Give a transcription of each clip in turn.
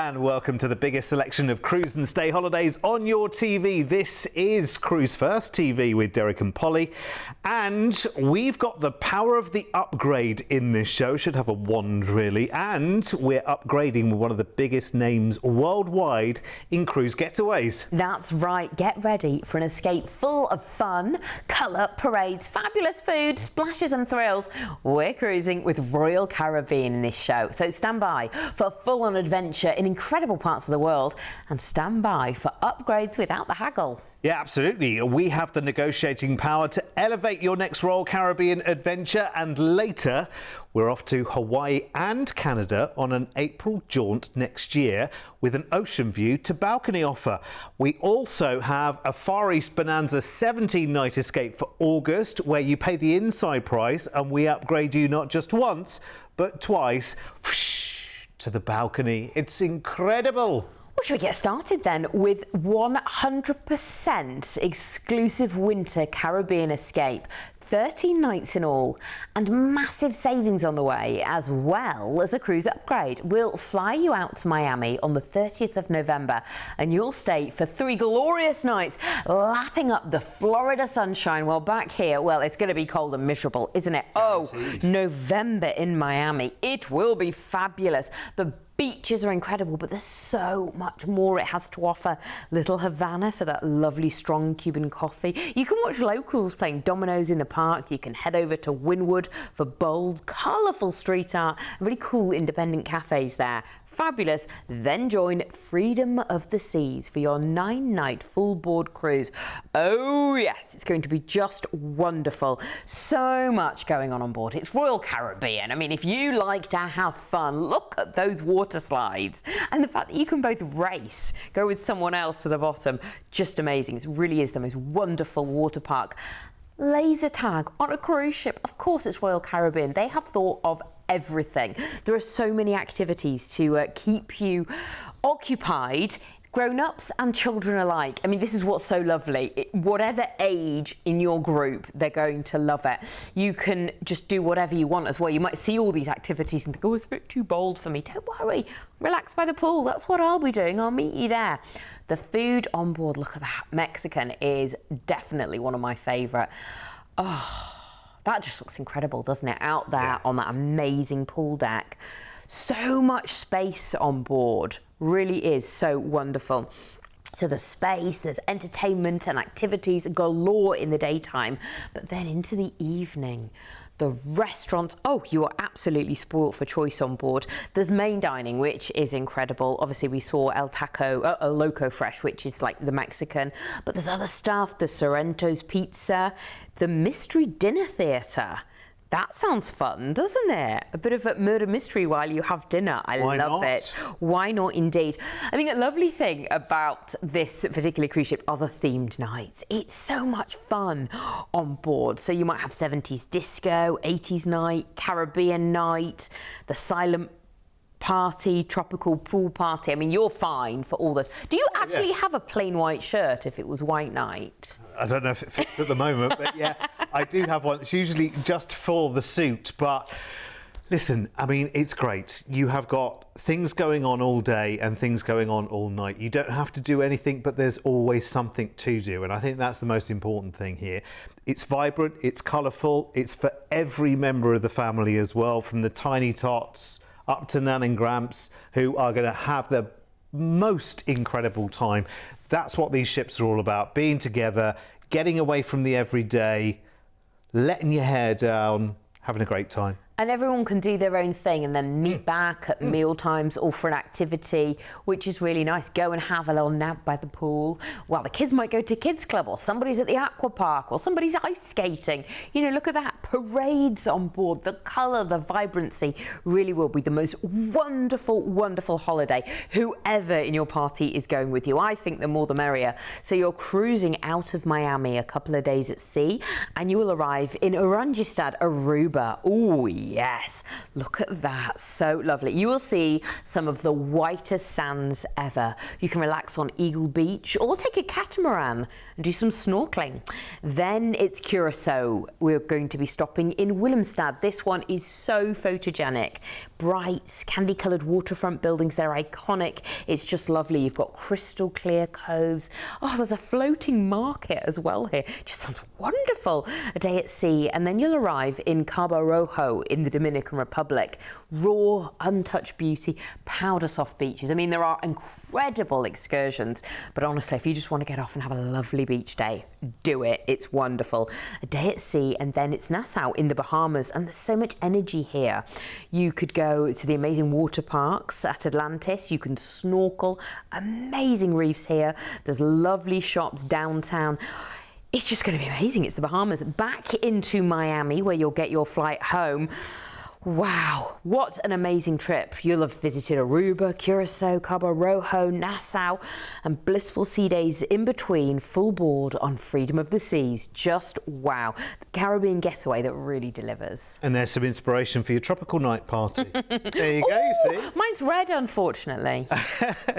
And welcome to the biggest selection of cruise and stay holidays on your TV. This is Cruise1st TV with Derek and Polly. And we've got the power of the upgrade in this show. Should have a wand, really. And we're upgrading with one of the biggest names worldwide in cruise getaways. That's right. Get ready for an escape full of fun, colour, parades, fabulous food, splashes and thrills. We're cruising with Royal Caribbean in this show. So stand by for a full-on adventure in incredible parts of the world, and stand by for upgrades without the haggle. Yeah, absolutely. We have the negotiating power to elevate your next Royal Caribbean adventure, and later we're off to Hawaii and Canada on an April jaunt next year with an ocean view to balcony offer. We also have a Far East Bonanza 17-night escape for August, where you pay the inside price and we upgrade you not just once but twice to the balcony. It's incredible. Well, should we get started then with 100% exclusive winter Caribbean escape? 13 nights in all, and massive savings on the way, as well as a cruise upgrade. We'll fly you out to Miami on the 30th of November, and you'll stay for 3 glorious nights, lapping up the Florida sunshine, while back here, well, it's going to be cold and miserable, isn't it? Guaranteed. Oh, November in Miami. It will be fabulous. The beaches are incredible, but there's so much more it has to offer. Little Havana for that lovely strong Cuban coffee. You can watch locals playing dominoes in the park. You can head over to Wynwood for bold, colourful street art, really cool independent cafes there. Fabulous. Then join Freedom of the Seas for your 9-night full board cruise. Oh yes, it's going to be just wonderful. So much going on board. It's Royal Caribbean. I mean, if you like to have fun, look at those water slides. And the fact that you can both race, go with someone else to the bottom, just amazing. It really is the most wonderful water park. Laser tag on a cruise ship. Of course, it's Royal Caribbean. They have thought of everything. There are so many activities to keep you occupied, grown-ups and children alike. I mean, this is what's so lovely. Whatever age in your group, they're going to love it. You can just do whatever you want as well. You might see all these activities and think, oh, it's a bit too bold for me. Don't worry, relax by the pool. That's what I'll be doing. I'll meet you there. The food on board, look at that. Mexican is definitely one of my favourite. Oh, that just looks incredible, doesn't it? Out there on that amazing pool deck. So much space on board. Really is so wonderful. So there's space, there's entertainment and activities galore in the daytime, but then into the evening, the restaurants, oh, you are absolutely spoilt for choice on board. There's main dining, which is incredible. Obviously, we saw El Loco Fresh, which is like the Mexican, but there's other stuff, the Sorrento's Pizza, the Mystery Dinner Theatre. That sounds fun, doesn't it? A bit of a murder mystery while you have dinner. I love it. Why not, indeed? I think a lovely thing about this particular cruise ship are the themed nights. It's so much fun on board. So you might have 70s disco, 80s night, Caribbean night, the silent party, tropical pool party. I mean, you're fine for all this. Do you actually have a plain white shirt if it was white night? I don't know if it fits at the moment, but yeah, I do have one. It's usually just for the suit, but listen, I mean, it's great. You have got things going on all day and things going on all night. You don't have to do anything, but there's always something to do, and I think that's the most important thing here. It's vibrant, it's colourful, it's for every member of the family as well, from the tiny tots up to Nan and Gramps, who are going to have the most incredible time. That's what these ships are all about, being together, getting away from the everyday, letting your hair down, having a great time. And everyone can do their own thing and then meet back at meal times or for an activity, which is really nice. Go and have a little nap by the pool. Well, the kids might go to kids club, or somebody's at the aqua park, or somebody's ice skating. You know, look at that. Parades on board. The colour, the vibrancy really will be the most wonderful, wonderful holiday. Whoever in your party is going with you, I think the more the merrier. So you're cruising out of Miami a couple of days at sea, and you will arrive in Orangestad, Aruba. Ooh, yes, look at that, so lovely. You will see some of the whitest sands ever. You can relax on Eagle Beach or take a catamaran and do some snorkeling. Then it's Curacao. We're going to be stopping in Willemstad. This one is so photogenic. Bright, candy-coloured waterfront buildings, they're iconic. It's just lovely. You've got crystal clear coves. Oh, there's a floating market as well here. Just sounds wonderful. A day at sea, and then you'll arrive in Cabo Rojo in the Dominican Republic. Raw, untouched beauty, powder soft beaches. I mean, there are incredible excursions, but honestly, if you just want to get off and have a lovely beach day, do it. It's wonderful. A day at sea, and then it's Nassau in the Bahamas, and there's so much energy here. You could go to the amazing water parks at Atlantis. You can snorkel. Amazing reefs here. There's lovely shops downtown. It's just going to be amazing. It's the Bahamas. Back into Miami, where you'll get your flight home. Wow, what an amazing trip. You'll have visited Aruba, Curacao, Cabo Rojo, Nassau, and blissful sea days in between, full board on Freedom of the Seas. Just wow. The Caribbean getaway that really delivers. And there's some inspiration for your tropical night party. There you go, you see. Mine's red, unfortunately.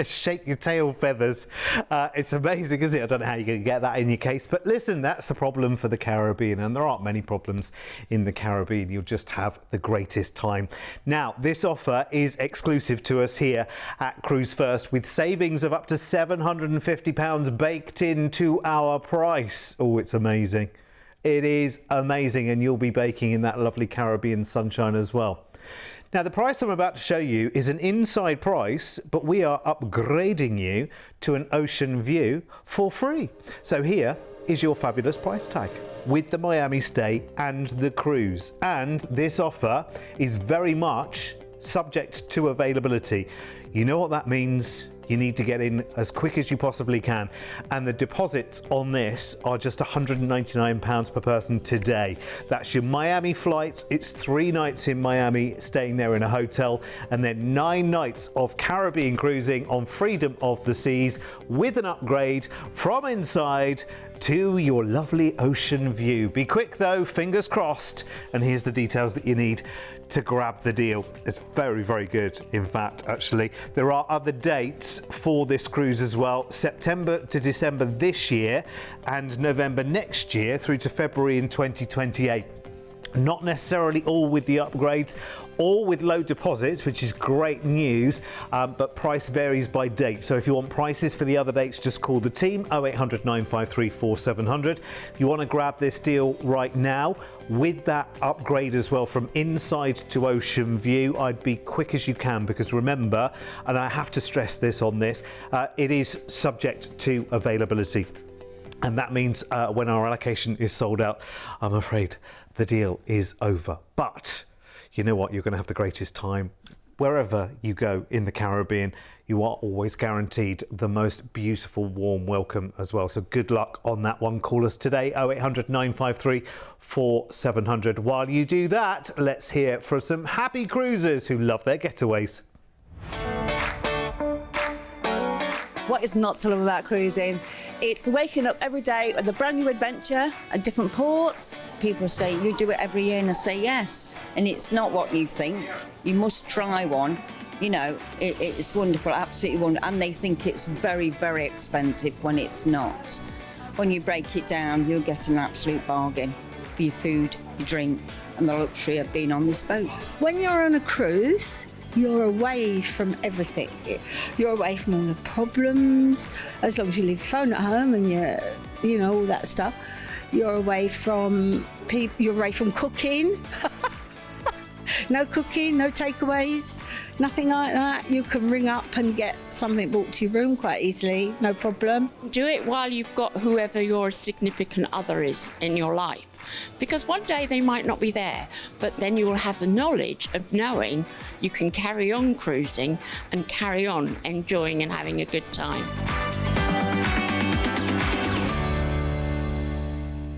Shake your tail feathers. It's amazing, isn't it? I don't know how you're going to get that in your case, but listen, that's a problem for the Caribbean, and there aren't many problems in the Caribbean. You'll just have the greatest time. Now, this offer is exclusive to us here at Cruise1st, with savings of up to £750 baked into our price. Oh, it's amazing. It is amazing, and you'll be baking in that lovely Caribbean sunshine as well. Now, the price I'm about to show you is an inside price, but we are upgrading you to an ocean view for free. So here is your fabulous price tag with the Miami stay and the cruise. And this offer is very much subject to availability. You know what that means? You need to get in as quick as you possibly can. And the deposits on this are just £199 per person today. That's your Miami flights. It's 3 nights in Miami, staying there in a hotel, and then 9 nights of Caribbean cruising on Freedom of the Seas with an upgrade from inside to your lovely ocean view. Be quick though, fingers crossed, and here's the details that you need to grab the deal. It's very, very good. In fact, actually, there are other dates for this cruise as well. September to December this year and November next year through to February in 2028. Not necessarily all with the upgrades, all with low deposits, which is great news, but price varies by date. So if you want prices for the other dates, just call the team 0800 953 4700. If you want to grab this deal right now with that upgrade as well from inside to ocean view, I'd be quick as you can, because remember, and I have to stress this on this, it is subject to availability. And that means when our allocation is sold out, I'm afraid the deal is over. But you know what? You're going to have the greatest time. Wherever you go in the Caribbean, you are always guaranteed the most beautiful, warm welcome as well. So good luck on that one. Call us today, 0800 953 4700. While you do that, let's hear from some happy cruisers who love their getaways. What is not to love about cruising? It's waking up every day with a brand new adventure at different ports. People say, you do it every year, and I say yes. And it's not what you think. You must try one. You know, it's wonderful, absolutely wonderful. And they think it's very, very expensive when it's not. When you break it down, you'll get an absolute bargain for your food, your drink, and the luxury of being on this boat. When you're on a cruise, you're away from everything. You're away from all the problems, as long as you leave your phone at home and you know, all that stuff. You're away from people, you're away from cooking. No cooking, no takeaways, nothing like that. You can ring up and get something brought to your room quite easily, no problem. Do it while you've got whoever your significant other is in your life. Because one day they might not be there, but then you will have the knowledge of knowing you can carry on cruising and carry on enjoying and having a good time.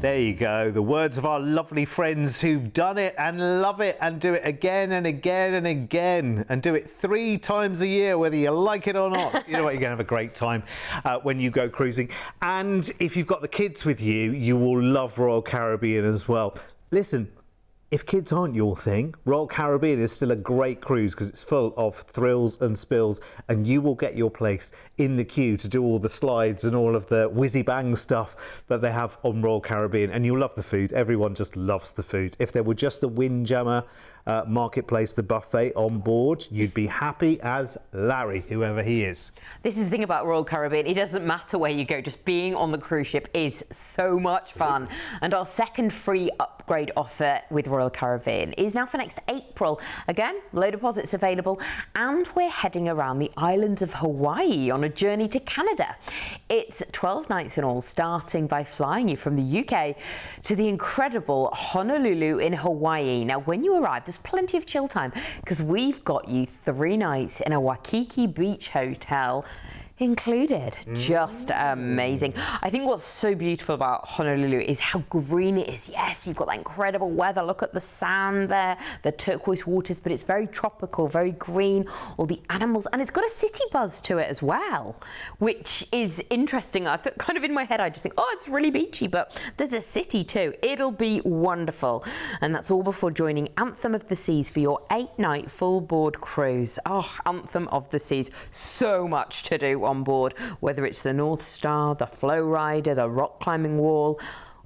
There you go, the words of our lovely friends who've done it and love it and do it again and again and again and do it 3 times a year, whether you like it or not. You know what, you're going to have a great time when you go cruising. And if you've got the kids with you, you will love Royal Caribbean as well. Listen, if kids aren't your thing, Royal Caribbean is still a great cruise because it's full of thrills and spills, and you will get your place in the queue to do all the slides and all of the whizzy bang stuff that they have on Royal Caribbean, and you'll love the food. Everyone just loves the food. If there were just the Windjammer marketplace, the buffet on board, you'd be happy as Larry, whoever he is. This is the thing about Royal Caribbean. It doesn't matter where you go, just being on the cruise ship is so much fun. And our second free upgrade offer with Royal Caribbean is now for next April. Again, low deposits available, and we're heading around the islands of Hawaii on a journey to Canada. It's 12 nights in all, starting by flying you from the UK to the incredible Honolulu in Hawaii. Now, when you arrive, there's plenty of chill time because we've got you 3 nights in a Waikiki Beach hotel included. Just amazing. I think what's so beautiful about Honolulu is how green it is. Yes, you've got that incredible weather. Look at the sand there, the turquoise waters, but it's very tropical, very green, all the animals, and it's got a city buzz to it as well, which is interesting. I feel kind of in my head, I just think, oh, it's really beachy, but there's a city too. It'll be wonderful. And that's all before joining Anthem of the Seas for your 8-night full board cruise. Oh, Anthem of the Seas. So much to do on board, whether it's the North Star, the Flow Rider, the rock climbing wall,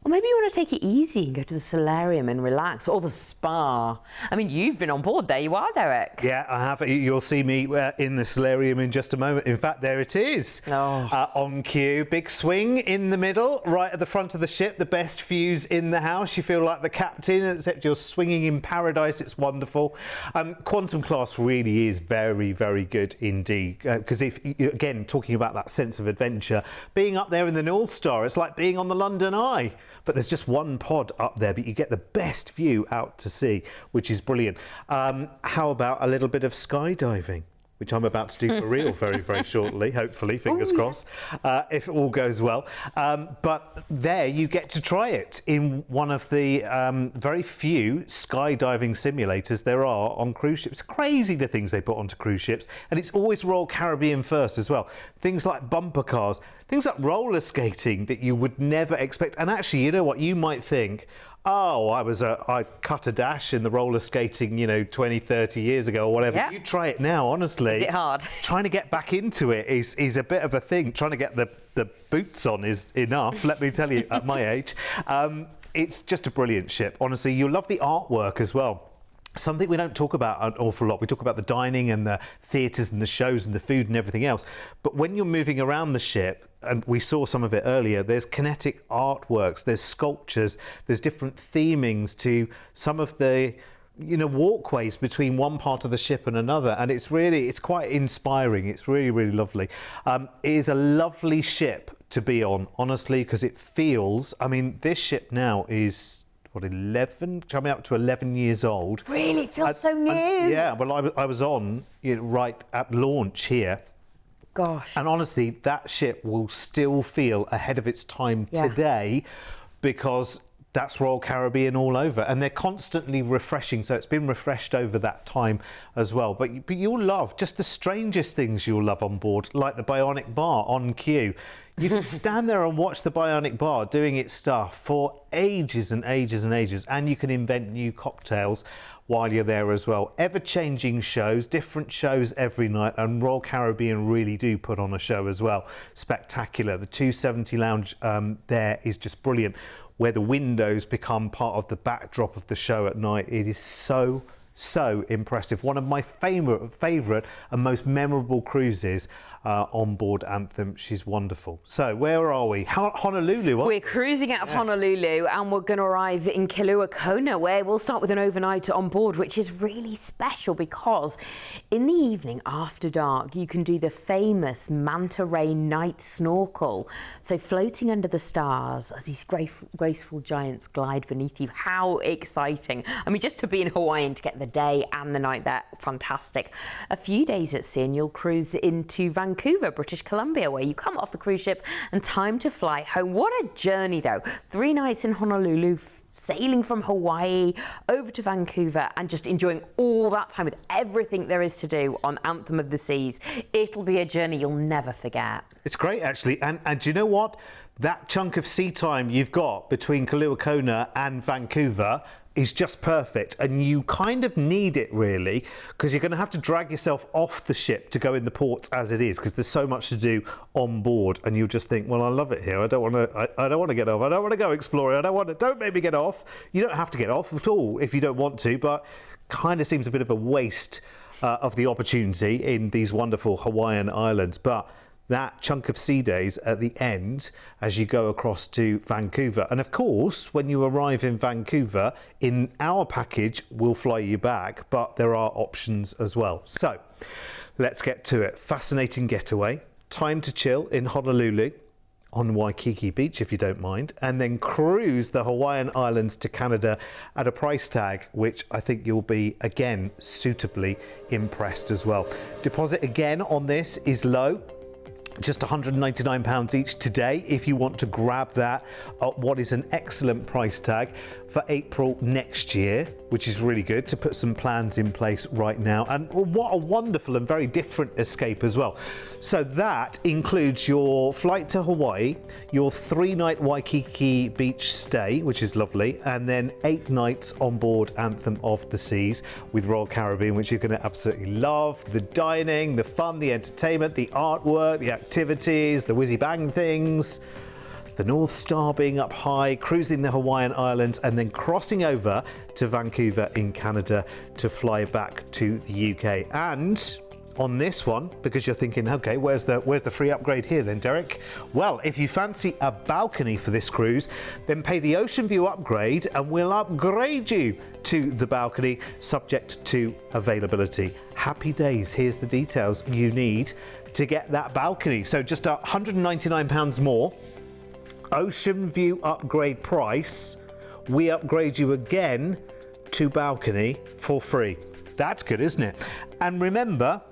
or maybe you want to take it easy and go to the solarium and relax, or the spa. I mean, you've been on board there, you are, Derek. Yeah, I have. You'll see me in the solarium in just a moment. In fact, there it is. On cue. Big swing in the middle, right at the front of the ship. The best views in the house. You feel like the captain, except you're swinging in paradise. It's wonderful. Quantum class really is very, very good indeed. Because if, again, talking about that sense of adventure, being up there in the North Star, it's like being on the London Eye. But there's just one pod up there, but you get the best view out to sea, which is brilliant. How about a little bit of skydiving, which I'm about to do for real very, very shortly, hopefully, fingers crossed, if it all goes well. But there you get to try it in one of the very few skydiving simulators there are on cruise ships. Crazy the things they put onto cruise ships, and it's always Royal Caribbean first as well. Things like bumper cars, things like roller skating that you would never expect. And actually, you know what, you might think, oh, I cut a dash in the roller skating, 20, 30 years ago or whatever. Yep. You try it now, honestly. Is it hard? Trying to get back into it is a bit of a thing. Trying to get the boots on is enough, let me tell you, at my age. It's just a brilliant ship. Honestly, you'll love the artwork as well. Something we don't talk about an awful lot. We talk about the dining and the theatres and the shows and the food and everything else. But when you're moving around the ship, and we saw some of it earlier, there's kinetic artworks, there's sculptures, there's different themings to some of the walkways between one part of the ship and another, and it's quite inspiring. It's really, really lovely. It is a lovely ship to be on, honestly, because it feels, this ship now is 11, coming up to 11 years old. Really? It feels so new. Yeah, well, I was on right at launch here. Gosh. And honestly, that ship will still feel ahead of its time today, because that's Royal Caribbean all over, and they're constantly refreshing, so it's been refreshed over that time as well. But you'll love just the strangest things you'll love on board, like the Bionic Bar on queue. You can stand there and watch the Bionic Bar doing its stuff for ages and ages and ages, and you can invent new cocktails while you're there as well. Ever-changing shows, different shows every night, and Royal Caribbean really do put on a show as well. Spectacular. The 270 lounge there is just brilliant, where the windows become part of the backdrop of the show at night. It is so impressive. One of my favourite and most memorable cruises on board Anthem. She's wonderful. So where are we? Honolulu. We're cruising out of Honolulu, and we're going to arrive in Kailua Kona, where we'll start with an overnight on board, which is really special because in the evening after dark you can do the famous manta ray night snorkel. So floating under the stars as these graceful giants glide beneath you. How exciting. Just to be in Hawaii and to get the day and the night there, fantastic. A few days at sea and you'll cruise into Vancouver, British Columbia, where you come off the cruise ship and time to fly home. What a journey though. 3 nights in Honolulu, sailing from Hawaii over to Vancouver and just enjoying all that time with everything there is to do on Anthem of the Seas. It'll be a journey you'll never forget. It's great actually, and do you know what? That chunk of sea time you've got between Kailua Kona and Vancouver, is just perfect, and you kind of need it really, because you're going to have to drag yourself off the ship to go in the ports as it is, because there's so much to do on board, and you'll just think, well, I love it here. I don't want to get off. I don't want to go exploring. Don't make me get off. You don't have to get off at all if you don't want to, but kind of seems a bit of a waste of the opportunity in these wonderful Hawaiian islands. But that chunk of sea days at the end as you go across to Vancouver. And of course, when you arrive in Vancouver, in our package, we'll fly you back, but there are options as well. So let's get to it. Fascinating getaway, time to chill in Honolulu, on Waikiki Beach if you don't mind, and then cruise the Hawaiian Islands to Canada at a price tag which I think you'll be again suitably impressed as well. Deposit again on this is low, just £199 each today if you want to grab that at what is an excellent price tag for April next year, which is really good to put some plans in place right now. And what a wonderful and very different escape as well. So that includes your flight to Hawaii, your 3-night Waikiki Beach stay, which is lovely, and then 8 nights on board Anthem of the Seas with Royal Caribbean, which you're going to absolutely love. The dining, the fun, the entertainment, the artwork, the activities, the whizzy bang things, the North Star being up high, cruising the Hawaiian Islands, and then crossing over to Vancouver in Canada to fly back to the UK. And on this one, because you're thinking, okay, where's the free upgrade here then, Derek? Well, if you fancy a balcony for this cruise, then pay the Ocean View upgrade and we'll upgrade you to the balcony, subject to availability. Happy days. Here's the details you need to get that balcony. So just £199 more. Ocean View upgrade price. We upgrade you again to balcony for free. That's good, isn't it? And remember,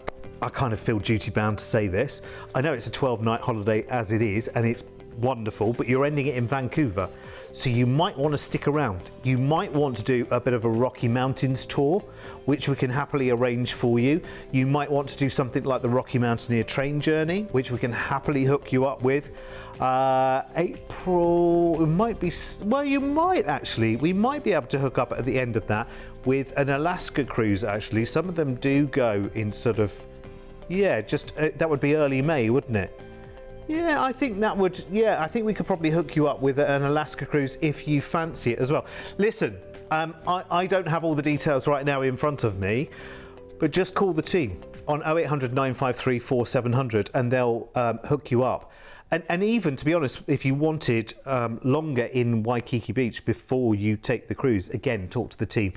I kind of feel duty bound to say this. I know it's a 12-night holiday as it is, and it's wonderful, but you're ending it in Vancouver. So you might want to stick around. You might want to do a bit of a Rocky Mountains tour, which we can happily arrange for you. You might want to do something like the Rocky Mountaineer train journey, which we can happily hook you up with. April, it might be, well, you might actually, we might be able to hook up at the end of that with an Alaska cruise actually. Some of them do go in sort of, yeah, just, that would be early May, wouldn't it? Yeah, I think that would, yeah, I think we could probably hook you up with an Alaska cruise if you fancy it as well. Listen, I don't have all the details right now in front of me, but just call the team on 0800 953 4700 and they'll hook you up. And even, to be honest, if you wanted longer in Waikiki Beach before you take the cruise, again, talk to the team.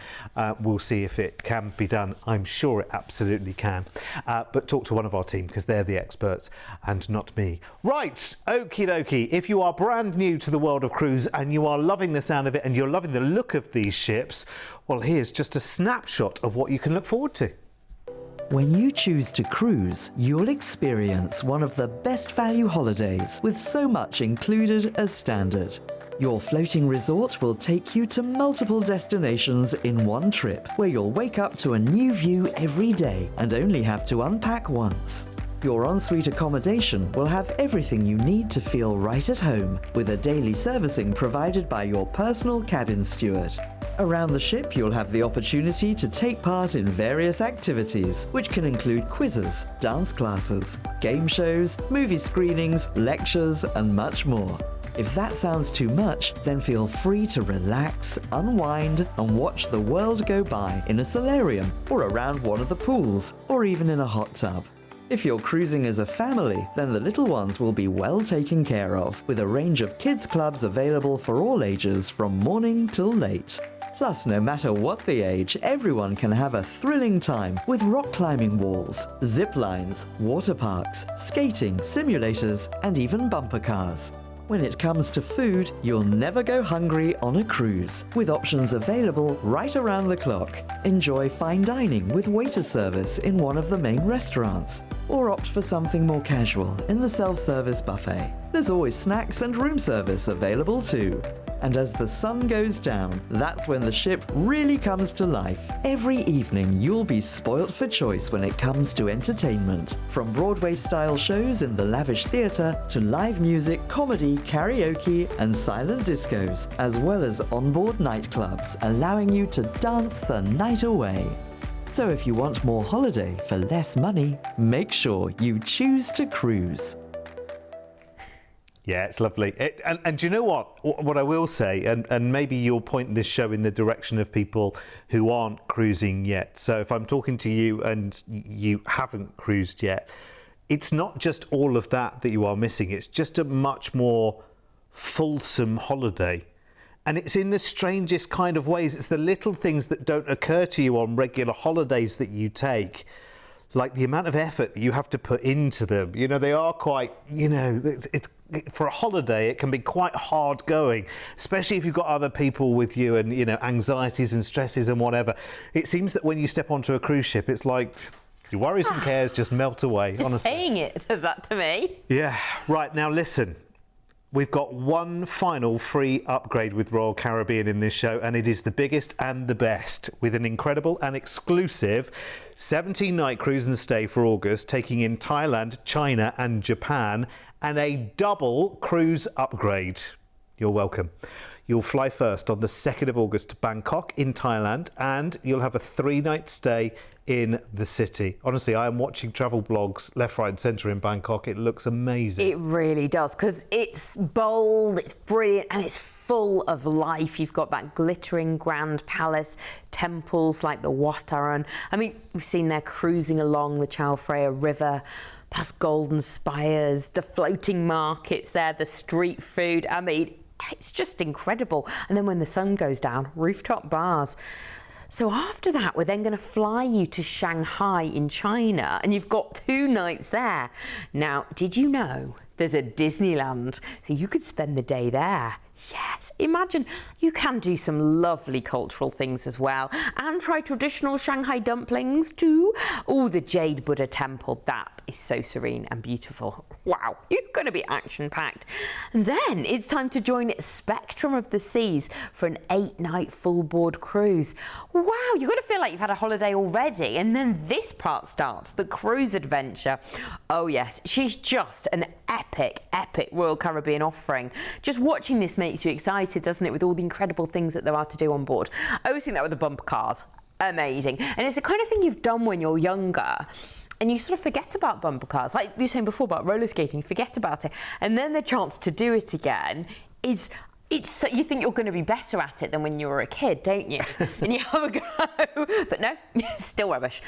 We'll see if it can be done. I'm sure it absolutely can. But talk to one of our team because they're the experts and not me. Right, okie dokie. If you are brand new to the world of cruise and you are loving the sound of it and you're loving the look of these ships, well, here's just a snapshot of what you can look forward to. When you choose to cruise, you'll experience one of the best value holidays with so much included as standard. Your floating resort will take you to multiple destinations in one trip, where you'll wake up to a new view every day and only have to unpack once. Your ensuite accommodation will have everything you need to feel right at home, with a daily servicing provided by your personal cabin steward. Around the ship, you'll have the opportunity to take part in various activities, which can include quizzes, dance classes, game shows, movie screenings, lectures, and much more. If that sounds too much, then feel free to relax, unwind, and watch the world go by in a solarium, or around one of the pools, or even in a hot tub. If you're cruising as a family, then the little ones will be well taken care of, with a range of kids clubs available for all ages from morning till late. Plus, no matter what the age, everyone can have a thrilling time with rock climbing walls, zip lines, water parks, skating, simulators, and even bumper cars. When it comes to food, you'll never go hungry on a cruise, with options available right around the clock. Enjoy fine dining with waiter service in one of the main restaurants, or opt for something more casual in the self-service buffet. There's always snacks and room service available too. And as the sun goes down, that's when the ship really comes to life. Every evening, you'll be spoilt for choice when it comes to entertainment. From Broadway-style shows in the lavish theatre to live music, comedy, karaoke, and silent discos, as well as onboard nightclubs, allowing you to dance the night away. So if you want more holiday for less money, make sure you choose to cruise. Yeah, it's lovely. And do you know what? What I will say, and maybe you'll point this show in the direction of people who aren't cruising yet. So if I'm talking to you and you haven't cruised yet, it's not just all of that you are missing. It's just a much more fulsome holiday. And it's in the strangest kind of ways. It's the little things that don't occur to you on regular holidays that you take. Like the amount of effort that you have to put into them. You know, they are quite, you know, it's for a holiday, it can be quite hard going, especially if you've got other people with you and, you know, anxieties and stresses and whatever. It seems that when you step onto a cruise ship, it's like your worries and cares just melt away, Just honestly. saying it does that to me. Yeah, right, now listen. We've got one final free upgrade with Royal Caribbean in this show, and it is the biggest and the best, with an incredible and exclusive 17-night cruise and stay for August, taking in Thailand, China and Japan, and a double cruise upgrade. You're welcome. You'll fly first on the 2nd of August to Bangkok in Thailand, and you'll have a 3-night stay in the city. Honestly, I am watching travel blogs left, right and centre in Bangkok. It looks amazing. It really does, because it's bold, it's brilliant, and it's full of life. You've got that glittering grand palace, temples like the Wat Arun. I mean, we've seen there cruising along the Chao Phraya River, past golden spires, the floating markets there, the street food. I mean, it's just incredible. And then when the sun goes down, rooftop bars. So after that, we're then going to fly you to Shanghai in China, and you've got 2 nights there. Now, did you know there's a Disneyland? So you could spend the day there. Yes, imagine. You can do some lovely cultural things as well, and try traditional Shanghai dumplings too. Oh, the Jade Buddha Temple, that is so serene and beautiful. Wow, you're going to be action-packed. And then it's time to join Spectrum of the Seas for an 8-night full-board cruise. Wow, you're going to feel like you've had a holiday already. And then this part starts, the cruise adventure. Oh yes, she's just an epic Royal Caribbean offering. Just watching this makes you excited, doesn't it, with all the incredible things that there are to do on board. I always think that with the bumper cars. Amazing. And it's the kind of thing you've done when you're younger, and you sort of forget about bumper cars. Like you were saying before about roller skating, you forget about it. And then the chance to do it again is... so you think you're going to be better at it than when you were a kid, don't you? And you have a go, but no, still rubbish.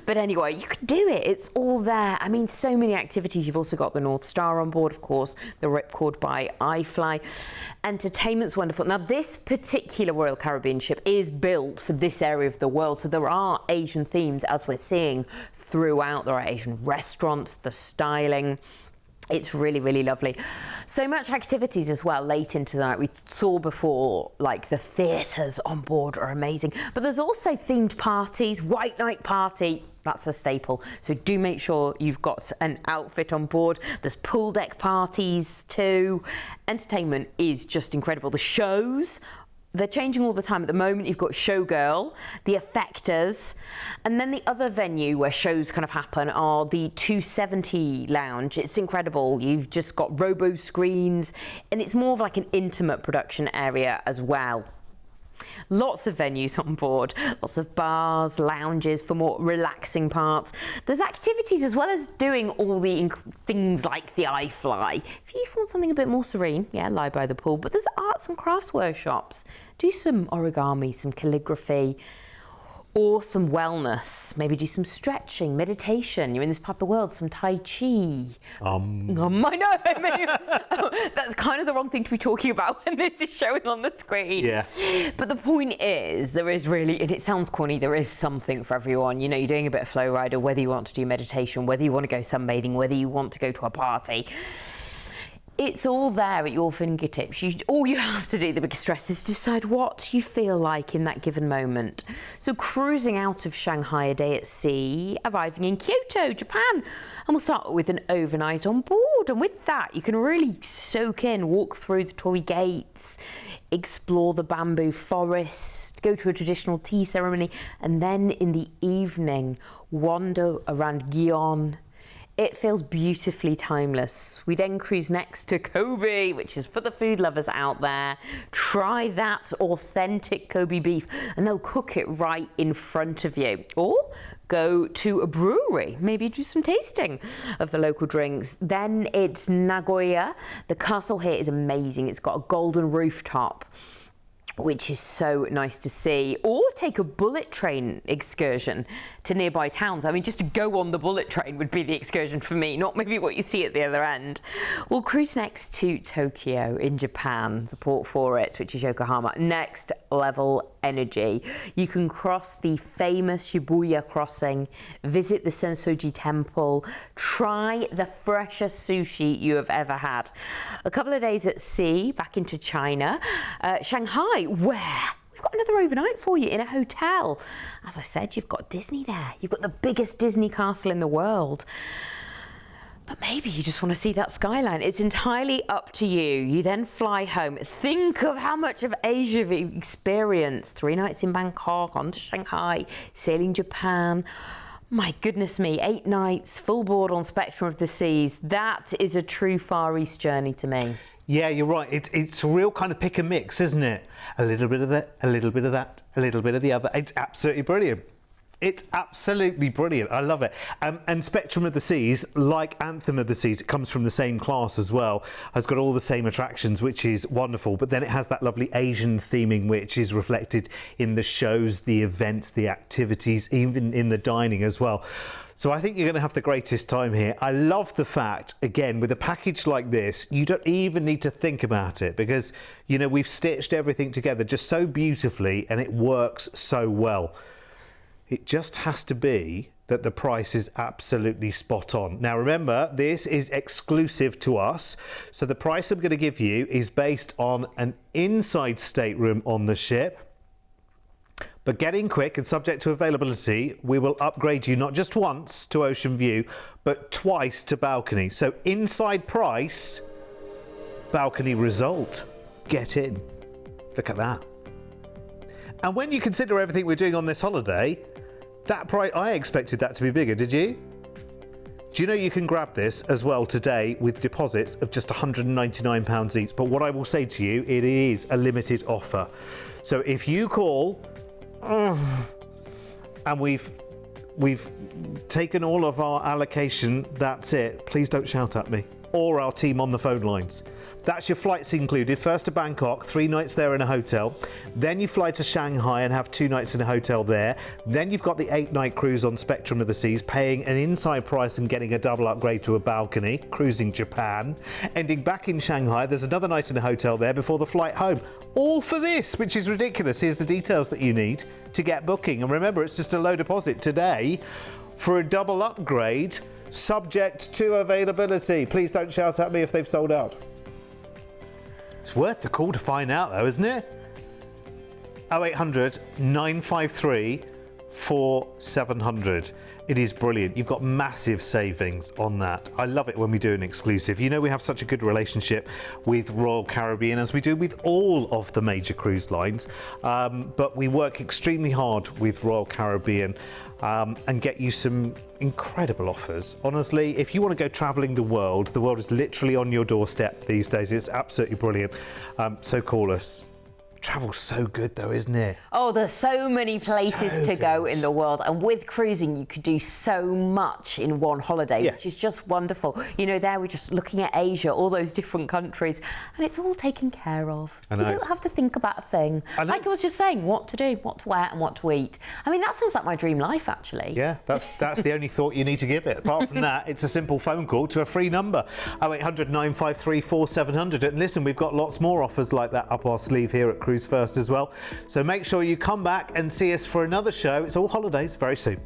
But anyway, you can do it. It's all there. I mean, so many activities. You've also got the North Star on board, of course, the Ripcord by iFly. Entertainment's wonderful. Now, this particular Royal Caribbean ship is built for this area of the world, so there are Asian themes, as we're seeing throughout. There are Asian restaurants, the styling. It's really, really lovely. So much activities as well late into the night. We saw before, like the theatres on board are amazing. But there's also themed parties, White Night Party. That's a staple. So do make sure you've got an outfit on board. There's pool deck parties too. Entertainment is just incredible. The shows, they're changing all the time. At the moment, you've got Showgirl, the Effectors, and then the other venue where shows kind of happen are the 270 Lounge. It's incredible. You've just got robo screens, and it's more of like an intimate production area as well. Lots of venues on board, lots of bars, lounges for more relaxing parts. There's activities as well as doing all the things like the iFly. If you want something a bit more serene, yeah, lie by the pool. But there's arts and crafts workshops. Do some origami, some calligraphy, or some wellness. Maybe do some stretching, meditation. You're in this part of the world, some Tai Chi. I know. That's kind of the wrong thing to be talking about when this is showing on the screen. Yeah. But the point is, there is really, and it sounds corny, there is something for everyone. You know, you're doing a bit of flow rider, whether you want to do meditation, whether you want to go sunbathing, whether you want to go to a party. It's all there at your fingertips. All you have to do, the biggest stress, is decide what you feel like in that given moment. So cruising out of Shanghai a day at sea, arriving in Kyoto, Japan, and we'll start with an overnight on board. And with that, you can really soak in, walk through the torii gates, explore the bamboo forest, go to a traditional tea ceremony, and then in the evening, wander around Gion. It feels beautifully timeless. We then cruise next to Kobe, which is for the food lovers out there. Try that authentic Kobe beef, and they'll cook it right in front of you. Or go to a brewery, maybe do some tasting of the local drinks. Then it's Nagoya. The castle here is amazing. It's got a golden rooftop, which is so nice to see. Or take a bullet train excursion to nearby towns. I mean, just to go on the bullet train would be the excursion for me, not maybe what you see at the other end. We'll cruise next to Tokyo in Japan, the port for it, which is Yokohama. Next level energy. You can cross the famous Shibuya crossing, visit the Sensoji temple, try the freshest sushi you have ever had. A couple of days at sea, back into China, Shanghai, where we've got another overnight for you in a hotel. As I said, you've got Disney there. You've got the biggest Disney castle in the world. But maybe you just want to see that skyline. It's entirely up to you. You then fly home. Think of how much of Asia you've experienced. 3 nights in Bangkok, on to Shanghai, sailing Japan. My goodness me, 8 nights, full board on Spectrum of the Seas. That is a true Far East journey to me. Yeah, you're right. It's a real kind of pick and mix, isn't it? A little bit of that, a little bit of that, a little bit of the other. It's absolutely brilliant. It's absolutely brilliant. I love it. And Spectrum of the Seas, like Anthem of the Seas, it comes from the same class as well. Has got all the same attractions, which is wonderful. But then it has that lovely Asian theming, which is reflected in the shows, the events, the activities, even in the dining as well. So I think you're going to have the greatest time here. I love the fact, again, with a package like this, you don't even need to think about it because, you know, we've stitched everything together just so beautifully and it works so well. It just has to be that the price is absolutely spot on. Now remember, this is exclusive to us. So the price I'm going to give you is based on an inside stateroom on the ship. But get in quick and subject to availability, we will upgrade you not just once to Ocean View, but twice to balcony. So inside price, balcony result. Get in. Look at that. And when you consider everything we're doing on this holiday, that price, I expected that to be bigger, did you? Do you know you can grab this as well today with deposits of just £199 each? But what I will say to you, it is a limited offer. So if you call, and we've taken all of our allocation, that's it. Please don't shout at me or our team on the phone lines. That's your flights included. First to Bangkok, 3 nights there in a hotel. Then you fly to Shanghai and have 2 nights in a hotel there. Then you've got the 8-night cruise on Spectrum of the Seas, paying an inside price and getting a double upgrade to a balcony, cruising Japan. Ending back in Shanghai, there's another night in a hotel there before the flight home. All for this, which is ridiculous. Here's the details that you need to get booking. And remember, it's just a low deposit today for a double upgrade, subject to availability. Please don't shout at me if they've sold out. It's worth the call to find out though, isn't it? 0800 953 4700. It is brilliant. You've got massive savings on that. I love it when we do an exclusive. You know, we have such a good relationship with Royal Caribbean, as we do with all of the major cruise lines. But we work extremely hard with Royal Caribbean and get you some incredible offers. Honestly, if you want to go traveling the world is literally on your doorstep these days. It's absolutely brilliant. So call us. Travel's so good though, isn't it? Oh, there's so many places to go in the world, and with cruising you could do so much in one holiday, which is just wonderful. You know, there we're just looking at Asia, all those different countries, and it's all taken care of. You don't have to think about a thing. Like I was just saying, what to do, what to wear and what to eat. I mean, that sounds like my dream life actually. Yeah, that's the only thought you need to give it. Apart from that, it's a simple phone call to a free number, 0800 953 4700. And listen, we've got lots more offers like that up our sleeve here at Cruise1st as well. So make sure you come back and see us for another show. It's all holidays very soon.